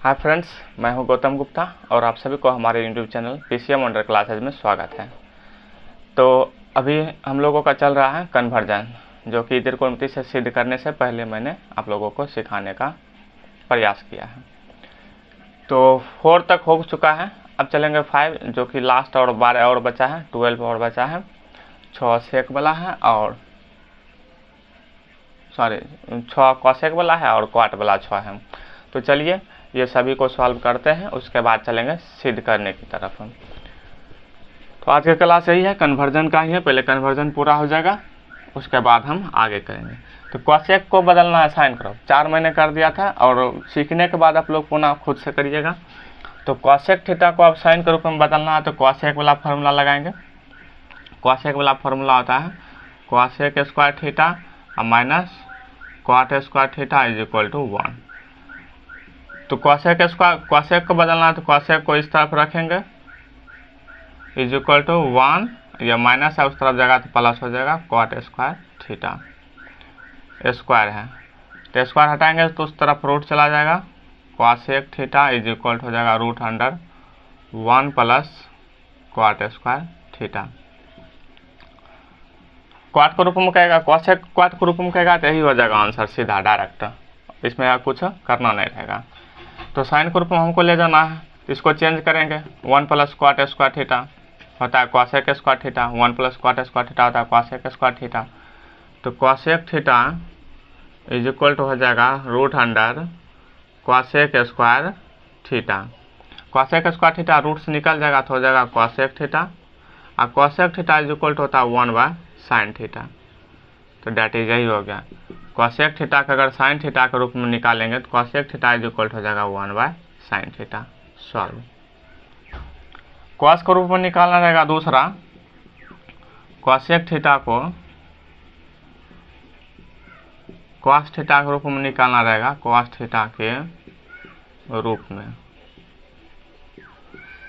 Hi friends, मैं हूं गौतम गुप्ता और आप सभी को हमारे YouTube channel PCM under classes में स्वागत है। तो अभी हम लोगों का चल रहा है कन्वर्जन, जो कि त्रिकोणमिति से सिद्ध करने से पहले मैंने आप लोगों को सिखाने का प्रयास किया है। तो 4 तक हो चुका है, अब चलेंगे 5, जो कि लास्ट और 12 और बचा है, 12 और बचा है। 6 सेक वाला है और 6 कॉसेक वाला है और क्वाट वाला 6 है। तो चलिए ये सभी को सॉल्व करते हैं, उसके बाद चलेंगे सिद्ध करने की तरफ। तो आज का क्लास यही है, कन्वर्जन का ही है। पहले कन्वर्जन पूरा हो जाएगा, उसके बाद हम आगे करेंगे। तो कॉसेक को बदलना है साइन करो, 4 महीने कर दिया था और सीखने के बाद आप लोग पुनः खुद से करिएगा। तो कॉसेक थीटा को अब साइन के रूप में बदलना है, तो कॉसेक वाला फार्मूला लगाएंगे। कॉसेक वाला फार्मूला होता है cosec square theta minus cot square theta is equal to 1। तो कॉसेक को बदलना है, तो कॉसेक को इस तरफ रखेंगे इज इक्वल टू 1, या माइनस है उस तरफ जाएगा तो प्लस हो जाएगा, क्वाट स्क्वायर थीटा स्क्वायर है तो स्क्वायर हटाएंगे तो उस तरफ रूट चला जाएगा। कॉसेक थीटा इज इक्वल हो जाएगा root under 1 plus cot square theta. क्वाट के रूप में कहेगा, कॉसेक क्वाट के रूप में कहेगा तो यही हो जाएगा आंसर, सीधा डायरेक्ट, इसमें कुछ करना नहीं रहेगा। तो साइन के रूप में हमको ले जाना है, इसको चेंज करेंगे। 1 प्लस क्वाट स्क्वायर थीटा होता है cosec square theta, 1 plus cot square theta होता है कॉसेक स्क्वायर थीटा। तो cosec theta is equal to हो जाएगा root under cosec square theta. Cosec square theta root से निकल जाएगा तो हो जाएगा कॉसेक थीटा, और cosec theta is equal to होता है 1 बाय साइन थीटा। तो डेट इज यही हो गया। कॉसेक थीटा का अगर साइन थीटा के रूप में निकालेंगे तो कॉसेक थीटा इज इक्वल हो जाएगा 1 by sine theta. Solve. Cos के रूप में निकालना रहेगा दूसरा, कॉसेक थीटा को कॉस थीटा के रूप में निकालना रहेगा, कॉस थीटा के रूप में।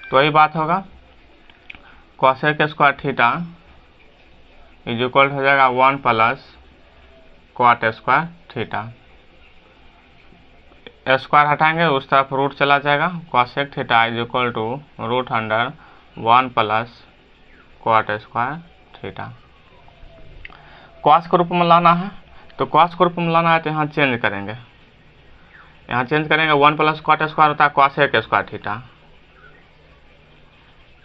तो यही बात होगा, cosec square theta is equal हो जाएगा 1 plus cot square theta. Square हटाएंगे उस तरफ रूट चला जाएगा, cosec theta is equal to root under 1 plus cot square theta. Cos के रूप में लाना है, तो कॉस के रूप में लाना है तो यहाँ चेंज करेंगे, 1 प्लस क्वाट स्क्वायर होता है cosec square theta,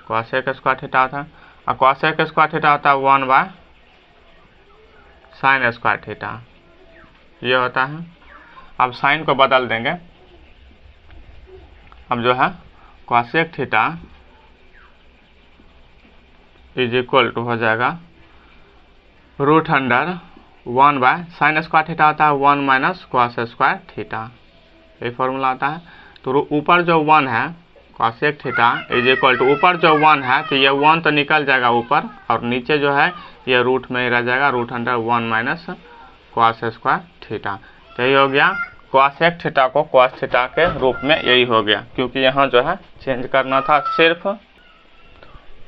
cosec square theta होता है, और कॉसेक स्क्वायर थीटा होता है 1 बाय साइन स्क्वायर थीटा, ये होता है। अब साइन को बदल देंगे, अब जो है cosec theta is equal to हो जाएगा root under 1 by sine square theta होता है 1 माइनस कॉस स्क्वायर थीटा, ये फॉर्मूला आता है। तो ऊपर जो 1 है cosec theta is equal to, ऊपर जो 1 है तो ये 1 तो निकल जाएगा ऊपर, और नीचे जो है ये रूट में ही रह जाएगा, root under 1 minus cos square theta. तो यही हो गया, कॉसेक थीटा को कॉस थीटा के रूप में यही हो गया, क्योंकि यहाँ जो है चेंज करना था सिर्फ।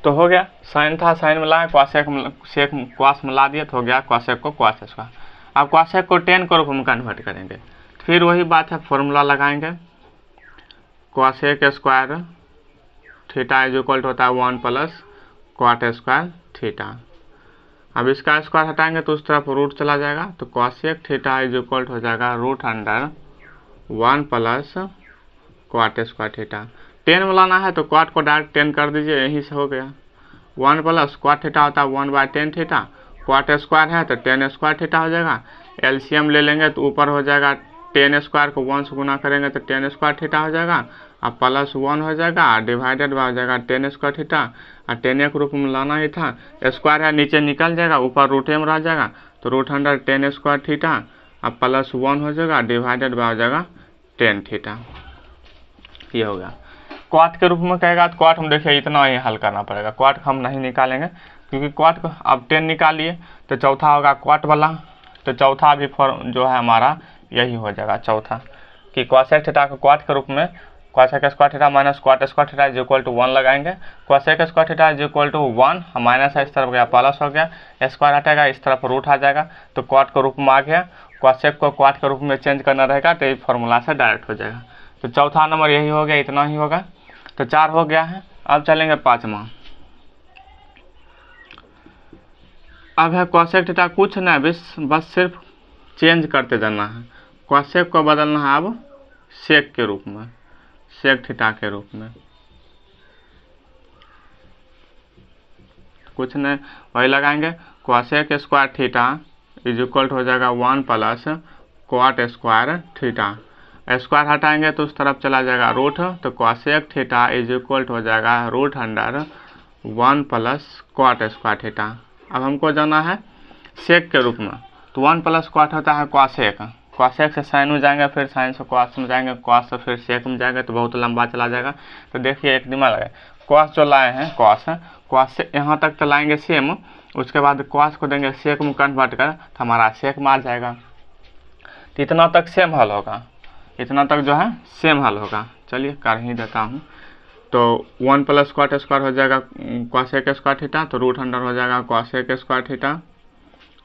तो हो गया, साइन था साइन में लाए, कॉसेक सेक कॉस में ला दिए तो हो गया कॉसेक को कॉस स्क्वायर। अब कॉसेक को टेन के रूप में कन्वर्ट करेंगे, फिर वही बात है, फॉर्मूला लगाएंगे। Cosec square theta is equal होता है 1 प्लस क्वाट स्क्वायर थीटा। अब इसका स्क्वायर हटाएंगे तो उस तरफ रूट चला जाएगा, तो कॉसेक थीटा इज इक्वल हो जाएगा root under 1 plus cot square theta. 10 में लाना है तो क्वाट को डायरेक्ट 10 कर दीजिए, यहीं से हो गया। 1 प्लस क्वाट थीटा होता है 1 बाय 10 थीटा, क्वाट स्क्वायर है तो 10 स्क्वायर थीटा हो जाएगा। एलसीएम ले लेंगे तो ऊपर हो जाएगा 10 स्क्वायर को 1 से गुना करेंगे तो 10 स्क्वायर थीटा हो जाएगा, अब प्लस 1 हो जाएगा, डिवाइडेड हो जाएगा 10 स्क्वायर थीटा, और 10 के रूप में लाना ही था। स्क्वायर है नीचे निकल जाएगा, ऊपर रूट में रह जाएगा, तो रूट अंडर 10 स्क्वायर थीटा, अब प्लस 1 हो जाएगा, डिवाइडेड हो जाएगा 10 थीटा। ये हो गया। क्वाट के रूप में कहेगा तो क्वाट हम देखिए इतना ही हल करना पड़ेगा, क्वाट हम नहीं निकालेंगे, क्योंकि क्वाट को अब 10 निकालिए तो चौथा होगा क्वाट वाला, तो चौथा भी फॉर्म जो है हमारा यही हो जाएगा चौथा, कि कॉसेक थीटा को क्वाट के रूप में cosec square theta minus cot square theta is equal to 1 लगाएंगे। Cosec square theta is equal to 1, minus है इस तरफ गया प्लस हो गया, स्क्वायर हटेगा इस तरफ रूट आ जाएगा, तो क्वाट के रूप में आ गया। कॉसेक को क्वाट के रूप में चेंज करना रहेगा तो ये फॉर्मूला से डायरेक्ट हो जाएगा। तो चौथा नंबर यही हो गया, इतना ही होगा। तो 4 हो गया है। अब चलेंगे 5वां। अब है कॉसेक थीटा, कुछ ना बस सिर्फ चेंज करते जाना है। कॉसेक को बदलना है अब सेक के रूप में, सेक थीटा के रूप में। कुछ नहीं, वही लगाएंगे, cosec square theta is equal हो जाएगा 1 plus cot square theta. Square हटाएंगे तो उस तरफ चला जाएगा रूट, तो कॉसेक थीटा इज इक्वल हो जाएगा root under 1 plus cot square theta. अब हमको जाना है सेक के रूप में, तो 1 प्लस कॉट होता है कॉसेक, कॉसेक से साइन में जाएंगे, फिर साइन से कॉस में जाएंगे, कॉस से फिर सेक में जाएंगे, तो बहुत लंबा चला जाएगा। तो देखिए एक दिमाग लगे, कॉस जो लाए हैं कॉस से यहाँ तक तो लाएंगे सेम, उसके बाद कॉस को देंगे सेक में कन्वर्ट कर, तो हमारा सेक में आ जाएगा। तो इतना तक सेम हल होगा, इतना तक जो है सेम हल होगा। चलिए कर ही देता हूँ। तो 1 प्लस कॉट स्क्वायर हो जाएगा कॉसेक स्क्वायर थीटा, तो रूट अंडर हो जाएगा cosec square theta,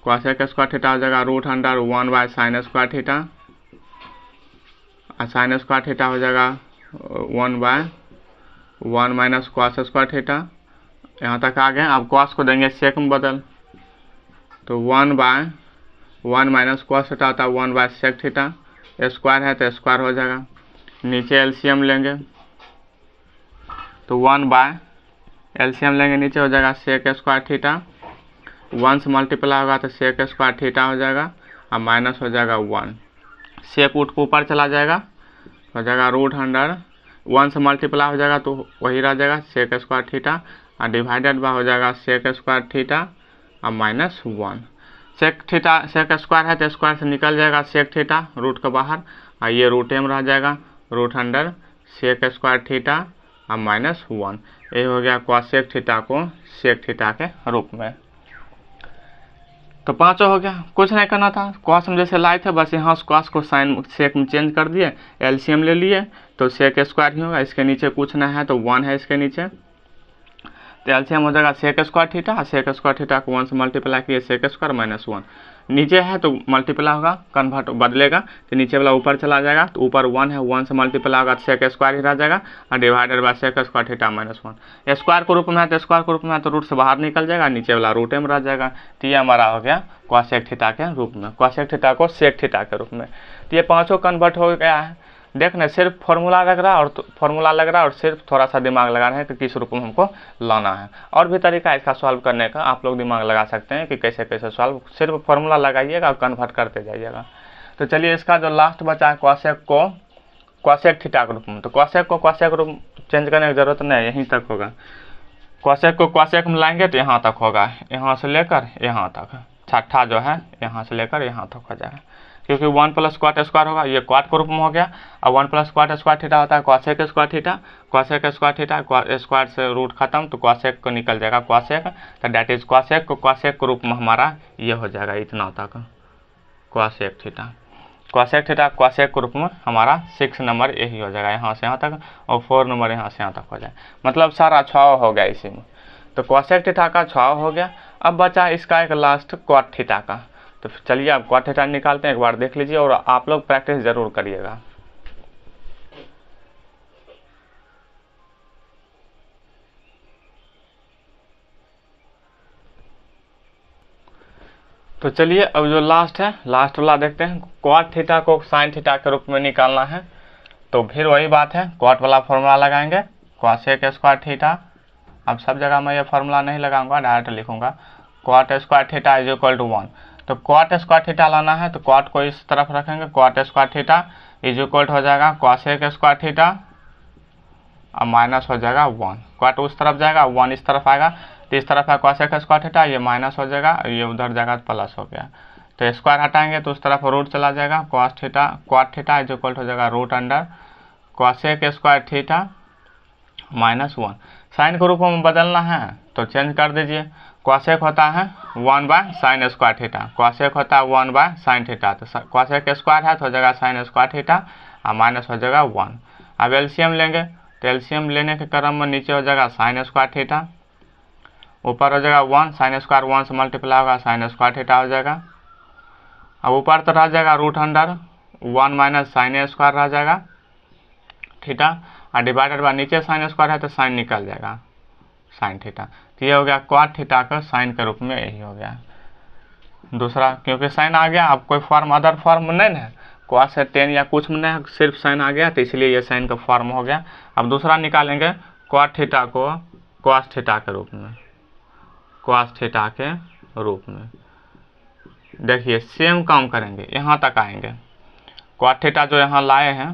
cosec square theta हो जाएगा root under 1 by sine square theta, और साइन स्क्वायर थीटा हो जाएगा 1 by 1 minus cos square theta. यहाँ तक आ गए। अब कॉस को देंगे सेक में बदल, तो 1 बाय 1 माइनस कॉस थीटा होता है 1 बाय सेक थीटा, स्क्वायर है तो स्क्वायर हो जाएगा। नीचे एलसीएम लेंगे, तो 1 बाय एलसीएम लेंगे, नीचे हो जाएगा सेक स्क्वायर थीटा, 1 से मल्टीप्लाई होगा तो सेक स्क्वायर थीटा हो जाएगा, और माइनस हो जाएगा 1, सेक उठ को ऊपर चला जाएगा, हो जाएगा रूट अंडर 1 से मल्टीप्लाई हो जाएगा तो वही रह जाएगा सेक स्क्वायर थीटा, और डिवाइडेड बाय हो जाएगा सेक स्क्वायर थीटा और minus 1। Sec theta sec square है तो स्क्वायर से निकल जाएगा सेक थीटा रूट के बाहर, और ये रूट में रह जाएगा, root under sec square theta और माइनस 1। ये हो गया कॉसेक थीटा को सेक थीटा के रूप में। तो 5 हो गया, कुछ नहीं करना था, कॉस में जैसे लाए थे बस यहाँ कॉस को साइन सेक में चेंज कर दिए, एलसीएम ले लिए, तो सेक स्क्वायर ही होगा। इसके नीचे कुछ नहीं है तो 1 है इसके नीचे, तो एलसीएम हो जाएगा sec square theta, sec square theta को 1 से मल्टीप्लाई किए सेक स्क्वायर माइनस 1, नीचे है तो मल्टीप्लाई होगा, कन्वर्ट बदलेगा तो नीचे वाला ऊपर चला जाएगा, तो ऊपर 1 है, 1 से मल्टीप्लाई होगा तो सेक स्क्वायर ही रह जाएगा, और divided by sec square theta minus 1। Square के रूप में है तो स्क्वायर के रूप में है तो रूट से बाहर निकल जाएगा, नीचे वाला रूट में रह जाएगा। तो ये हमारा हो गया कॉसेक थीटा के रूप में, कॉसेक थीटा को सेक थीटा के रूप में। तो ये 5 कन्वर्ट हो गया है। देखने सिर्फ फॉर्मूला लग रहा है, और फॉर्मूला लग रहा है, और सिर्फ थोड़ा सा दिमाग लगा रहे हैं कि किस रूप में हमको लाना है। और भी तरीका है इसका सॉल्व करने का, आप लोग दिमाग लगा सकते हैं कि कैसे कैसे सॉल्व, सिर्फ फॉर्मूला लगाइएगा और कन्वर्ट करते जाइएगा। तो चलिए इसका जो लास्ट बचा है कॉसेक को कॉसेक थीटा के रूप में, तो कॉसेक को कॉसेक रूप चेंज करने की जरूरत नहीं, यहीं तक होगा। कॉसेक को कॉसेक में लाएंगे तो यहाँ तक होगा, यहाँ से लेकर यहाँ तक, छठा जो है यहाँ से लेकर यहाँ तक हो जाएगा, क्योंकि 1 प्लस कॉट स्क्वायर होगा, ये कॉट के रूप में हो गया। और 1 प्लस कॉट स्क्वायर थीटा होता है cosec square theta, cosec square theta, square से रूट खत्म तो कॉसेक को निकल जाएगा कॉसेक, तो डेट इज कॉसेक को कॉसेक के रूप में हमारा ये हो जाएगा इतना तक cosec theta, cosec theta cosec के रूप में हमारा 6 नंबर यही हो जाएगा, यहाँ से यहाँ तक, और 4 नंबर यहाँ से यहाँ तक हो जाए, मतलब सारा 6 हो गया इसी में। तो कॉसेक थीटा का 6 हो गया। अब बचा इसका एक लास्ट कॉट थीटा का, तो चलिए आप कॉट थीटा निकालते हैं, एक बार देख लीजिए और आप लोग प्रैक्टिस जरूर करिएगा। तो चलिए अब जो लास्ट है, लास्ट वाला देखते हैं। कॉट थीटा को साइन थीटा के रूप में निकालना है, तो फिर वही बात है, कॉट वाला फॉर्मूला लगाएंगे, कॉसेक स्क्वायर थीटा। अब सब जगह मैं ये फॉर्मूला नहीं लगाऊंगा, डायरेक्ट लिखूंगा cot square theta is equal to 1। तो कॉट स्क्वायर थीटा लाना है, तो कॉट को इस तरफ रखेंगे, cot square theta is equal हो जाएगा कॉसेक स्क्वायर थीटा और माइनस हो जाएगा 1। कॉट उस तरफ जाएगा, 1 इस तरफ आएगा, तो इस तरफ है कॉसेक स्क्वायर थीटा, ये माइनस हो जाएगा, ये उधर जाएगा तो प्लस हो गया। तो स्क्वायर हटाएंगे तो उस तरफ रूट चला जाएगा, cos theta cot theta is equal हो जाएगा root under cosec square theta minus 1। Sine के रूप में बदलना है तो चेंज कर दीजिए, कॉसेक होता है 1 by sine square theta, cosec होता है 1 बाय साइन थीटा, तो कॉसेक स्क्वायर है तो हो जाएगा साइन स्क्वायर थीटा और माइनस हो जाएगा 1। अब एलसीएम लेंगे, तो एलसीएम लेने के क्रम में नीचे हो जाएगा साइन स्क्वायर थीटा, ऊपर हो जाएगा 1, साइन स्क्वायर 1 से मल्टीप्लाई होगा साइन स्क्वायर थीटा हो जाएगा। अब ऊपर तो रह जाएगा root under 1 minus sine square रह जाएगा, थीटा और डिवाइडेड बाय नीचे साइन स्क्वायर है तो साइन निकल जाएगा साइन थीटा। तो ये हो गया कॉट थीटा का साइन के रूप में, यही हो गया दूसरा, क्योंकि साइन आ गया, अब कोई फॉर्म अदर फॉर्म नहीं है, कॉस है टेन या कुछ में नहीं, सिर्फ साइन आ गया तो इसलिए ये साइन का फॉर्म हो गया। अब दूसरा निकालेंगे कॉट थीटा को कॉस थीटा के रूप में, कॉस थीटा के रूप में। देखिए सेम काम करेंगे, यहाँ तक आएंगे, कॉट थीटा जो यहाँ लाए हैं,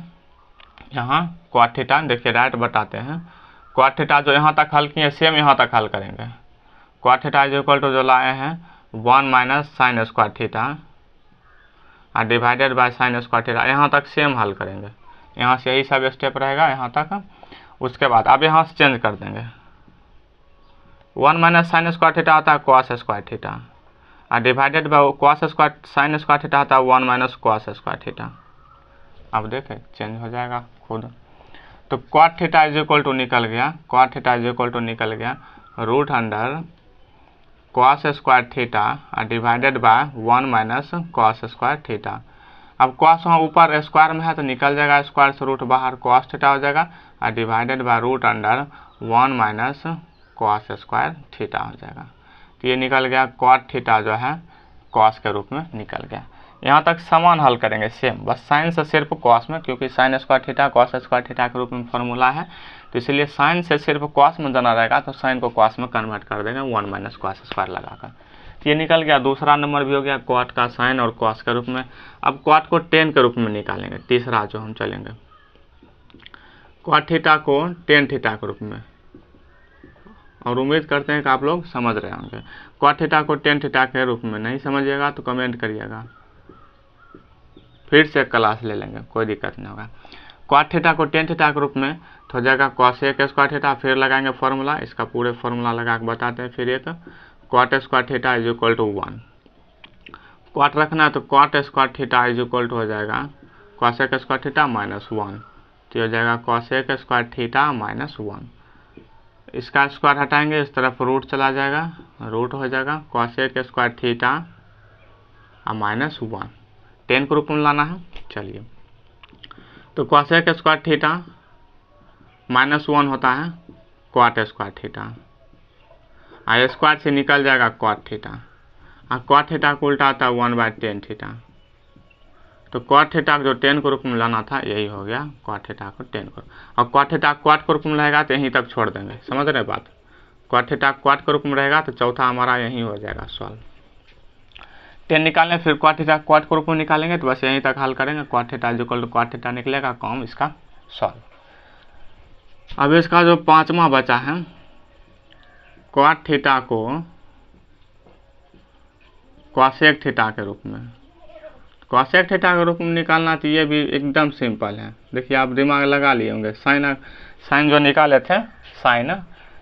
यहाँ कॉट थीटा देखिए राइट बताते हैं, कॉट थीटा जो यहाँ तक हल किए सेम यहाँ तक हल करेंगे। Cot theta is equal to जो लाए हैं 1 माइनस साइन स्क्वायर थीटा और divided by sine square theta, यहाँ तक सेम हल करेंगे। यहाँ से यही सब स्टेप रहेगा यहाँ तक। उसके बाद अब यहाँ से चेंज कर देंगे, 1 माइनस साइन स्क्वायर थीटा आता है कॉस स्क्वायर थीटा और divided by cos square sine square theta आता है 1 माइनस कॉस स्क्वायर थीटा। अब देखें चेंज हो जाएगा खुद। तो cot theta is equal to निकल गया, cot theta is equal to निकल गया root under cos square theta और divided by 1 minus cos square theta. अब कॉस वहाँ ऊपर स्क्वायर में है तो निकल जाएगा, स्क्वायर से रूट बाहर कॉस थीटा हो जाएगा और divided by root under 1 minus cos square theta हो जाएगा। तो ये निकल गया कॉट थीटा जो है कॉस के रूप में निकल गया। यहाँ तक समान हल करेंगे सेम, बस साइन से सिर्फ कॉस में, क्योंकि sign square theta cos square theta के रूप में फॉर्मूला है, तो इसलिए साइन से सिर्फ कॉस में जाना रहेगा तो साइन को कॉस में कन्वर्ट कर देंगे 1 माइनस कॉस स्क्वायर लगाकर। तो ये निकल गया, दूसरा नंबर भी हो गया कॉट का साइन और कॉस के रूप में। अब कॉट को टेन के रूप में निकालेंगे, तीसरा जो हम चलेंगे कॉट थीटा को टेन थीटा के रूप में, और उम्मीद करते हैं कि आप लोग समझ रहे होंगे। कॉट थीटा को टेन थीटा के रूप में नहीं समझिएगा तो कमेंट करिएगा, फिर से क्लास ले लेंगे, कोई दिक्कत नहीं होगा। कॉट थीटा को टेन थीटा के रूप में तो हो जाएगा कॉसेक स्क्वायर थीटा, फिर लगाएंगे फॉर्मूला, इसका पूरे फॉर्मूला लगा के बताते हैं। फिर एक cot square theta is equal to 1, cot रखना है तो cot square theta is equal to हो जाएगा कॉसेक स्क्वायर थीटा माइनस 1, तो हो जाएगा कॉसेक स्क्वायर थीटा माइनस 1। इसका स्क्वायर हटाएंगे, इस तरफ रूट चला जाएगा, रूट हो जाएगा कॉसेक स्क्वायर थीटा और माइनस 1, 10 के रूप में लाना है। चलिए तो कॉसेक स्क्वायर थीटा माइनस 1 होता है कॉट स्क्वायर थीटा, और स्क्वायर से निकल जाएगा कॉट थीटा, और कॉट थीटा को उल्टा आता है 1/10 थीटा। तो कॉट थीटा को जो 10 के रूप में लाना था यही हो गया कॉट थीटा को 10 को, और कॉट थीटा कॉट के रूप में रहेगा तो यहीं तक छोड़ देंगे, समझ रहे बात। कॉट थीटा कॉट के रूप में रहेगा तो चौथा हमारा यहीं हो जाएगा सॉल्व। 10 निकालें, फिर कॉट थीटा कॉट के रूप में निकालेंगे तो बस यहीं तक हल करेंगे, cot theta is equal to cot theta निकलेगा, काम इसका सॉल्व। अब इसका जो पांचवा बचा है कॉट थीटा को कॉसेक थीटा के रूप में, कॉसेक थीटा के रूप में निकालना तो ये भी एकदम सिंपल है। देखिए आप दिमाग लगा लिए होंगे, साइन जो निकाले थे साइन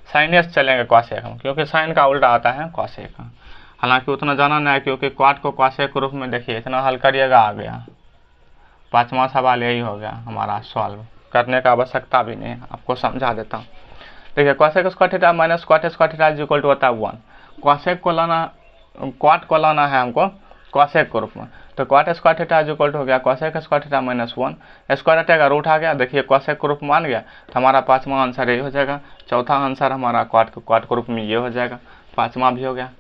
से चलेंगे कॉसेक में, क्योंकि साइन का उल्टा आता है कॉसेक। हालांकि उतना जाना नहीं है, क्योंकि कॉट को कॉसेक के रूप में देखिए इतना हल करिएगा आ गया, पांचवा सवाल यही हो गया हमारा सॉल्व, करने का आवश्यकता भी नहीं है, आपको समझा देता हूँ। देखिए cosec square theta minus cot square theta is equal to होता है 1, कॉसेक को लाना कॉट को लाना है हमको कॉसेक के रूप में, तो cot square theta is equal to हो गया cosec square theta minus 1, square हटेगा रूट आ गया, देखिए कॉसेक के रूप में मान गया तो हमारा पांचवा आंसर ये हो जाएगा। चौथा आंसर हमारा कॉट के रूप में ये हो जाएगा, पांचवा भी हो गया,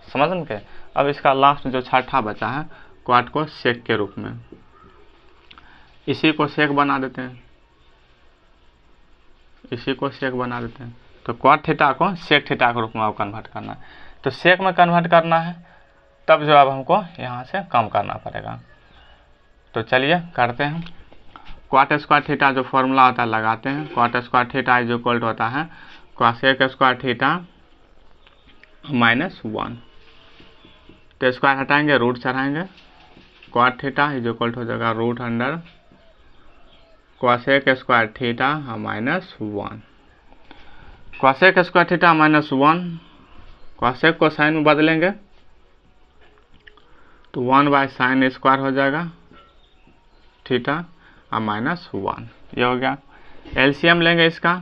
समझ के। अब इसका लास्ट जो छठा बचा है कॉट को सेक के रूप में, इसी को सेक बना देते हैं, इसी को सेक बना देते हैं। तो कॉट थीटा को सेक थीटा के रूप में अब कन्वर्ट करना है, तो सेक में कन्वर्ट करना है तब जो अब हमको यहाँ से कम करना पड़ेगा। तो चलिए करते हैं, कॉट स्क्वायर थीटा जो फॉर्मूला होता है लगाते हैं, cot square theta is equal to होता है कॉसेक स्क्वायर थीटा माइनस 1, तो स्क्वायर हटाएंगे रूट चढ़ाएंगे, cot theta is equal to हो जाएगा root under cosec square theta minus 1, cosec square theta minus 1, cosec को साइन में बदलेंगे तो 1/sin स्क्वायर हो जाएगा थीटा और माइनस 1, ये हो गया। एलसीएम लेंगे इसका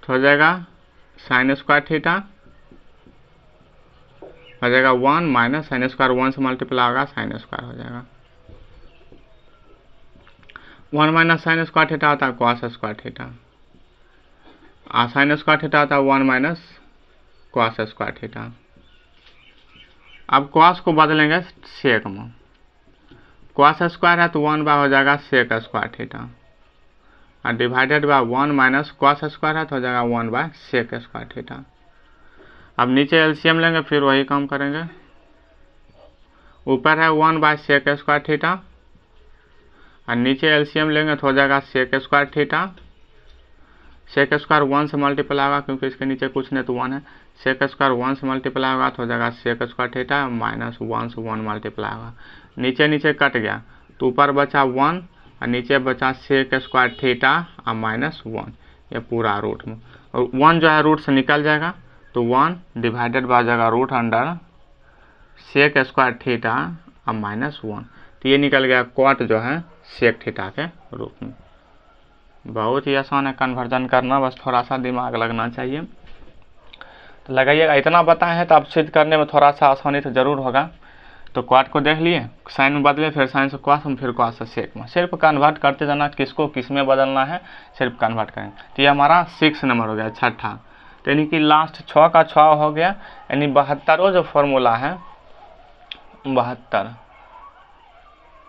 तो हो जाएगा sin स्क्वायर थीटा हो जाएगा 1 माइनस sin स्क्वायर 1 से मल्टीप्लाई होगा sin स्क्वायर हो जाएगा, 1 माइनस साइन स्क्वायर थीटा होता है कॉस स्क्वायर थीटा, और साइन स्क्वायर थीटा होता है 1 माइनस कॉस स्क्वायर थीटा। अब कॉस को बदलेंगे सेक में, कॉस स्क्वायर है तो 1 बाय हो जाएगा सेक स्क्वायर थीटा, और divided by 1 minus cos square है तो हो जाएगा 1 बाय सेक स्क्वायर थीटा। अब नीचे एलसीएम लेंगे फिर वही काम करेंगे, ऊपर है 1 बाय सेक स्क्वायर थीटा और नीचे एलसीएम लेंगे तो हो जाएगा sec square theta. Sec square 1 से मल्टीप्लाई होगा क्योंकि इसके नीचे कुछ नहीं तो 1 है, सेक स्क्वायर 1 से मल्टीप्लाई होगा तो हो जाएगा सेक स्क्वायर थीटा माइनस 1 से 1 मल्टीप्लाई होगा, नीचे नीचे कट गया तो ऊपर बचा 1 और नीचे बचा सेक स्क्वायर थीटा और माइनस 1, ये पूरा रूट में, और 1 जो है रूट से निकल जाएगा तो 1 डिवाइडेड बाय जाएगा root under sec square theta और माइनस 1, तो ये निकल गया कॉट जो है सेक थीटा के रूप में। बहुत ही आसान है कन्वर्जन करना, बस थोड़ा सा दिमाग लगना चाहिए। तो लगाइएगा, इतना बताए हैं तो अब सिद्ध करने में थोड़ा सा आसानी तो जरूर होगा। तो क्वाड को देख लिए, साइन में बदले, फिर साइन से क्वास में, फिर क्वास से सेक में, सिर्फ कन्वर्ट करते जाना, किसको किस में बदलना है सिर्फ कन्वर्ट करेंगे। तो ये हमारा 6 नंबर हो गया, छठा। तो यानी कि लास्ट 6 का 6 हो गया, यानी 72 जो फॉर्मूला है 72,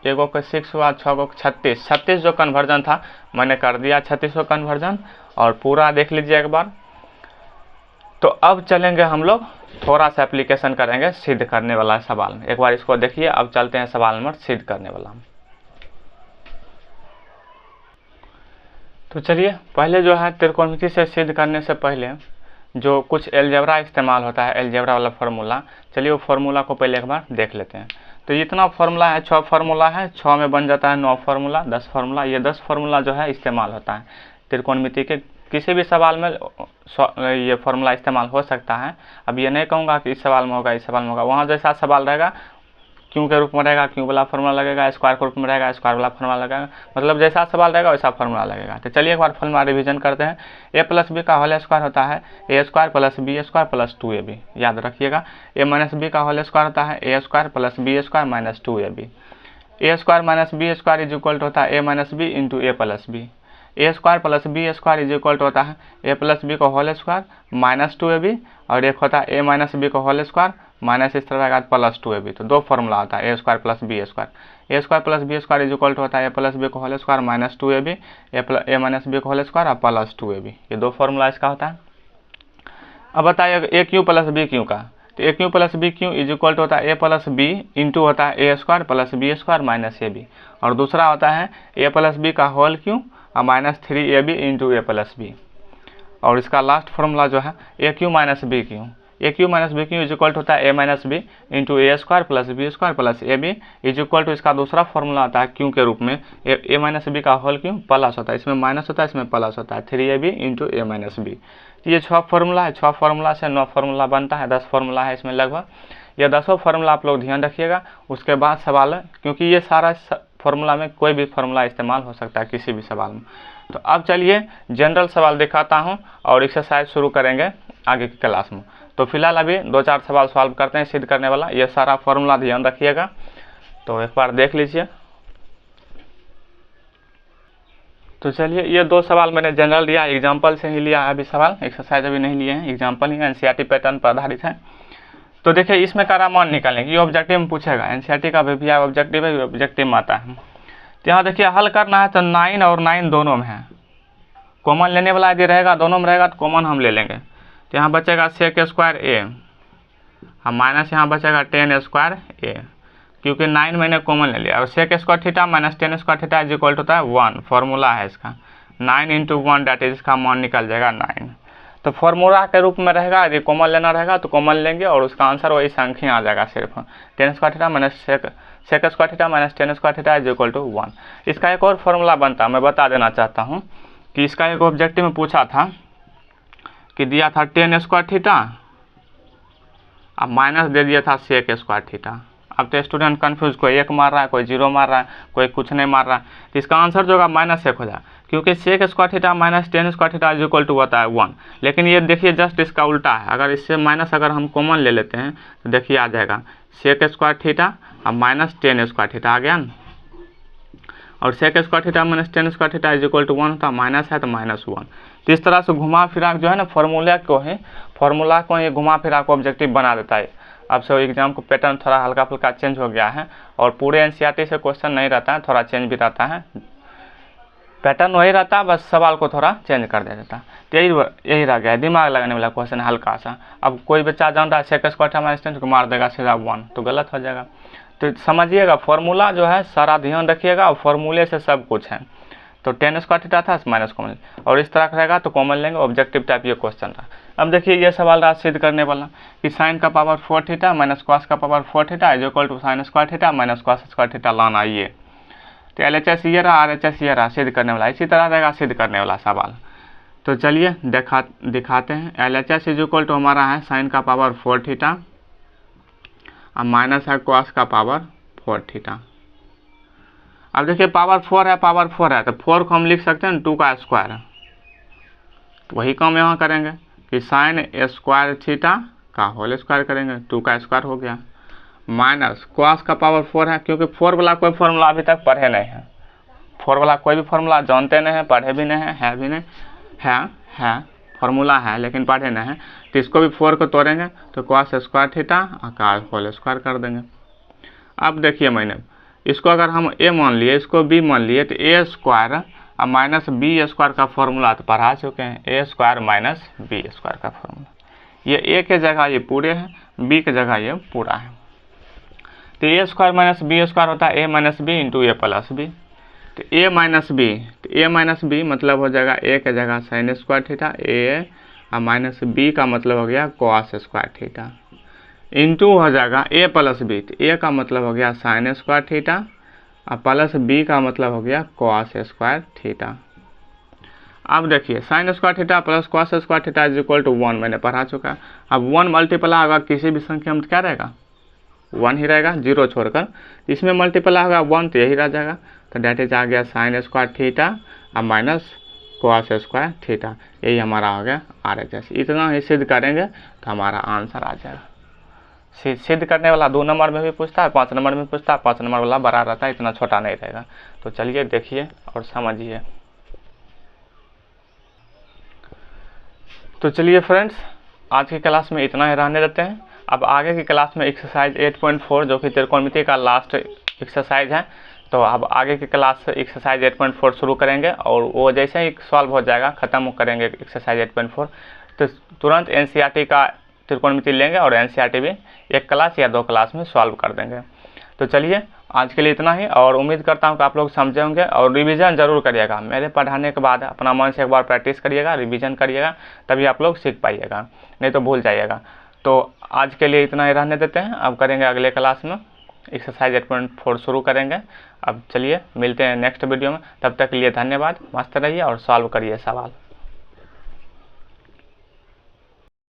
एगो को 6 हुआ, 6 को 36 जो कन्वर्जन था मैंने कर दिया 36 को कन्वर्जन, और पूरा देख लीजिए एक बार। तो अब चलेंगे हम लोग थोड़ा सा एप्लीकेशन करेंगे सिद्ध करने वाला सवाल में, एक बार इसको देखिए। अब चलते हैं सवाल नंबर सिद्ध करने वाला। तो चलिए पहले जो है त्रिकोणमिति से सिद्ध करने से पहले जो कुछ एलजेब्रा इस्तेमाल होता है, एलजेब्रा वाला फार्मूला, चलिए वो फार्मूला को पहले एक बार देख लेते हैं। तो इतना फार्मूला है, 6 फार्मूला है, 6 में बन जाता है 9 फार्मूला, 10 फार्मूला। ये 10 फार्मूला जो है इस्तेमाल होता है त्रिकोणमिति के किसी भी सवाल में, ये फार्मूला इस्तेमाल हो सकता है। अब ये नहीं कहूँगा कि इस सवाल में होगा, इस सवाल में होगा, वहाँ जैसा सवाल रहेगा क्यों के रूप में रहेगा क्यों वाला फार्मूला लगेगा, स्क्वायर के रूप में रहेगा स्क्वायर वाला फार्मूला लगेगा, मतलब जैसा सवाल रहेगा वैसा फार्मूला लगेगा। तो चलिए एक बार फार्मूला रिवीजन करते हैं। ए प्लस बी का होल स्क्वायर होता है A square plus B square plus 2ab, याद रखिएगा। ए माइनस बी का होल स्क्वायर होता है A square plus B square minus 2ab। A square minus B square is equal to होता है A minus B into A plus B. A square plus B square is equal to होता है A plus B का whole square minus 2ab, और एक होता है A minus B का होल स्क्वायर माइनस इस तरह का प्लस 2ab। तो दो फॉर्मूला होता है A square plus B square. A square plus B square is equal to होता है ए प्लस बी का whole square minus 2ab, A minus B का होल स्क्वायर और प्लस 2ab, ये दो फॉर्मूला इसका होता है। अब बताइए A cube plus B cube का, तो A cube plus B cube is equal to होता है ए प्लस बी इंटू होता है A square plus B square minus ab, और दूसरा होता है ए प्लस बी का होल क्यू और minus 3ab into A plus B, और इसका लास्ट फॉर्मूला जो है A cube minus B cube, A cube minus B cube is equal to होता है A minus B into A square plus B square plus A B is equal to, इसका दूसरा formula आता है cube के रूप में ए माइनस बी का होल क्यू प्लस होता है, इसमें माइनस होता है इसमें प्लस होता है 3ab इंटू ए माइनस बी। ये 6 फार्मूला है, 6 फार्मूला से 9 फार्मूला बनता है, 10 फार्मूला है इसमें लगभग। ये 10 फार्मूला आप लोग ध्यान रखिएगा, उसके बाद सवाल है, क्योंकि ये सारा फार्मूला में कोई भी फार्मूला इस्तेमाल हो सकता है किसी भी सवाल में। तो अब चलिए जनरल सवाल दिखाता हूँ और एक्सरसाइज शुरू करेंगे आगे की क्लास में। तो फिलहाल अभी 2-4 सवाल सॉल्व करते हैं सिद्ध करने वाला, ये सारा फार्मूला ध्यान रखिएगा। तो एक बार देख लीजिए। तो चलिए ये 2 सवाल मैंने जनरल लिया, एग्जाम्पल से ही लिया है अभी सवाल, एक्सरसाइज अभी नहीं लिए हैं, एग्जाम्पल ही एनसीईआरटी पैटर्न पर आधारित है। तो देखिए इसमें करा मान निकालेंगे, ये ऑब्जेक्टिव में पूछेगा, एनसीईआरटी का भी ऑब्जेक्टिव है, ऑब्जेक्टिव में आता है। तो यहाँ देखिए हल करना है, तो 9 और 9 दोनों में है, कॉमन लेने वाला यदि रहेगा दोनों में रहेगा तो कॉमन हम ले लेंगे। तो यहाँ बचेगा सेक स्क्वायर ए, हम माइनस यहाँ बचेगा 10 स्क्वायर ए, क्योंकि 9 मैंने कॉमन ले लिया। और sec square theta minus 10 square theta is equal to होता है 1, फॉर्मूला है इसका 9 इंटू 1 डेट इज, इसका मान निकल जाएगा 9। तो फॉर्मूला के रूप में रहेगा, यदि कॉमन लेना रहेगा तो कॉमन लेंगे और उसका आंसर वही संख्या आ जाएगा, सिर्फ 10 square theta minus sec square theta minus 10 square theta is equal to 1। इसका एक और फॉर्मूला बनता है, मैं बता देना चाहता हूँ कि इसका एक ऑब्जेक्टिव में पूछा था कि दिया था 10 स्क्वायर थीटा, अब माइनस दे दिया था सेक स्क्वायर थीटा। अब तो स्टूडेंट कंफ्यूज, कोई 1 मार रहा है, कोई 0 मार रहा है, कोई कुछ नहीं मार रहा है। तो इसका आंसर जो होगा माइनस 1 हो जाएगा, क्योंकि sec square theta minus 10 square theta is equal to होता है 1। लेकिन ये देखिए जस्ट इसका उल्टा है, अगर इससे माइनस अगर हम कॉमन ले लेते हैं तो देखिए आ जाएगा सेक स्क्वायर थीटा और माइनस 10 स्क्वायर थीटा आ गया ना। और sec square theta minus tan square theta is equal to 1 होता है, माइनस है तो -1। तो इस तरह से घुमा फिरा जो है ना फॉर्मूला को ही घुमा फिरा को ऑब्जेक्टिव बना देता है। अब से एग्जाम को पैटर्न थोड़ा हल्का फुल्का चेंज हो गया है और पूरे एनसीईआरटी से क्वेश्चन नहीं रहता है, थोड़ा चेंज भी रहता है, पैटर्न वही रहता है, बस सवाल को थोड़ा चेंज कर देता है। तो यही रह गया, दिमाग लगाने वाला क्वेश्चन हल्का सा। अब कोई बच्चा जान रहा है sec square theta minus tan को मार देगा सीधा 1, तो गलत हो जाएगा। तो समझिएगा फॉर्मूला जो है सारा ध्यान रखिएगा और फॉर्मूले से सब कुछ है। तो टेन स्क्वायर थीटा था माइनस कॉमन और इस तरह रहेगा तो कॉमन लेंगे, ऑब्जेक्टिव टाइप ये क्वेश्चन रहा। अब देखिए ये सवाल रहा सिद्ध करने वाला कि साइन का पावर 4 थीटा माइनस कॉस का power 4 theta is equal to sine square theta minus cos square theta लाना ये। तो LHS ये रहा, RHS ये रहा, सिद्ध करने वाला। इसी तरह रहेगा सिद्ध करने वाला सवाल। तो चलिए दिखाते हैं। LHS इज इक्वल टू हमारा है साइन का पावर 4 थीटा और माइनस है कॉस का पावर 4 थीटा। अब देखिए पावर 4 है तो 4 को हम लिख सकते हैं 2 का स्क्वायर। तो वही काम यहाँ करेंगे कि साइन स्क्वायर थीटा का होल स्क्वायर करेंगे, 2 का स्क्वायर हो गया, माइनस कॉस का पावर 4 है, क्योंकि 4 वाला कोई फॉर्मूला अभी तक पढ़े नहीं है, 4 वाला कोई भी फॉर्मूला जानते नहीं है, पढ़े भी नहीं है भी नहीं है फॉर्मूला है लेकिन पढ़े नहीं है। तो इसको भी 4 को तोड़ेंगे तो कॉस स्क्वायर थीटा का होल स्क्वायर कर देंगे। अब देखिए मैंने इसको अगर हम a मान लिए, इसको b मान लिए, तो a स्क्वायर और माइनस बी स्क्वायर का फॉर्मूला तो पढ़ा चुके हैं, a square minus B square का फॉर्मूला। ये a के जगह ये पूरे है, b के जगह ये पूरा है। तो a square minus B square होता है a minus B into A plus B. तो a माइनस बी मतलब हो जाएगा a के जगह साइन स्क्वायर थीटा, a और माइनस b का मतलब हो गया कॉस स्क्वायर थीटा, इंटू हो जाएगा a प्लस बी। तो a का मतलब हो गया साइन स्क्वायर थीटा और प्लस b का मतलब हो गया कॉस स्क्वायर थीटा। अब देखिए sine square theta plus cos square theta is equal to 1 मैंने पढ़ा चुका। अब 1 मल्टीप्लाई होगा किसी भी संख्या में तो क्या रहेगा, 1 ही रहेगा, 0 छोड़कर। इसमें मल्टीप्लाई होगा 1 तो यही रह जाएगा। तो डेट इज आ गया साइन स्क्वायर थीटा और माइनस कॉस स्क्वायर थीटा, यही हमारा हो गया RHS। इतना ही सिद्ध करेंगे तो हमारा आंसर आ जाएगा। सिद्ध करने वाला 2 नंबर में भी पूछता है, 5 नंबर में पूछता है, 5 नंबर वाला बड़ा रहता है, इतना छोटा नहीं रहेगा। तो चलिए देखिए और समझिए। तो चलिए फ्रेंड्स आज की क्लास में इतना ही रहने देते हैं। अब आगे की क्लास में एक्सरसाइज 8.4 जो कि त्रिकोणमिति का लास्ट एक्सरसाइज है, तो अब आगे की क्लास से एक्सरसाइज 8.4 शुरू करेंगे और वो जैसे ही सॉल्व हो जाएगा ख़त्म करेंगे एक्सरसाइज 8.4 तो तुरंत एनसीईआरटी का त्रिकोणमिति लेंगे और एनसीईआरटी भी 1 क्लास या 2 क्लास में सॉल्व कर देंगे। तो चलिए आज के लिए इतना ही और उम्मीद करता हूँ कि आप लोग समझे होंगे और रिवीजन ज़रूर करिएगा। मेरे पढ़ाने के बाद अपना मन से एक बार प्रैक्टिस करिएगा, रिवीजन करिएगा, तभी आप लोग सीख पाइएगा, नहीं तो भूल जाइएगा। तो आज के लिए इतना ही रहने देते हैं, अब करेंगे अगले क्लास में एक्सरसाइज 8.4 शुरू करेंगे। अब चलिए मिलते हैं नेक्स्ट वीडियो में, तब तक के लिए धन्यवाद, मस्त रहिए और सॉल्व करिए सवाल।